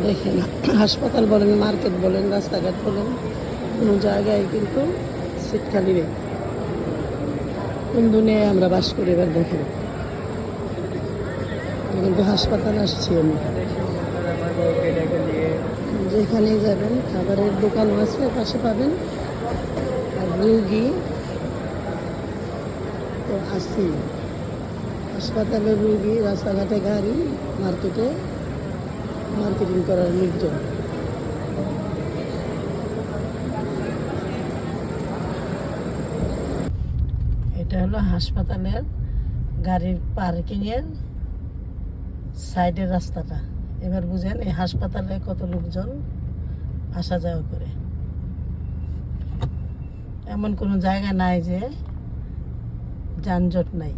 দেখেন, হাসপাতাল বলেন, মার্কেট বলেন, রাস্তাঘাট বলেন, কোনো জায়গায় কিন্তু সিট খালি নেই। কোন দুনিয়ায় আমরা বাস করি এবার দেখেন। কিন্তু হাসপাতাল আসছি আমি, যেখানেই যাবেন খাবারের দোকান আছে পাশে পাবেন, আর রুগী তো আসছি। হাসপাতালে রুগী, রাস্তাঘাটে গাড়ি, মার্কেটে মার্কেটিং করার লোকজন। এটা হলো হাসপাতালের গাড়ির পার্কিংয়ের সাইডের রাস্তাটা। এবার বুঝেন এই হাসপাতালে কত লোকজন আসা যাওয়া করে। এমন কোনো জায়গা নাই যে যানজট নাই।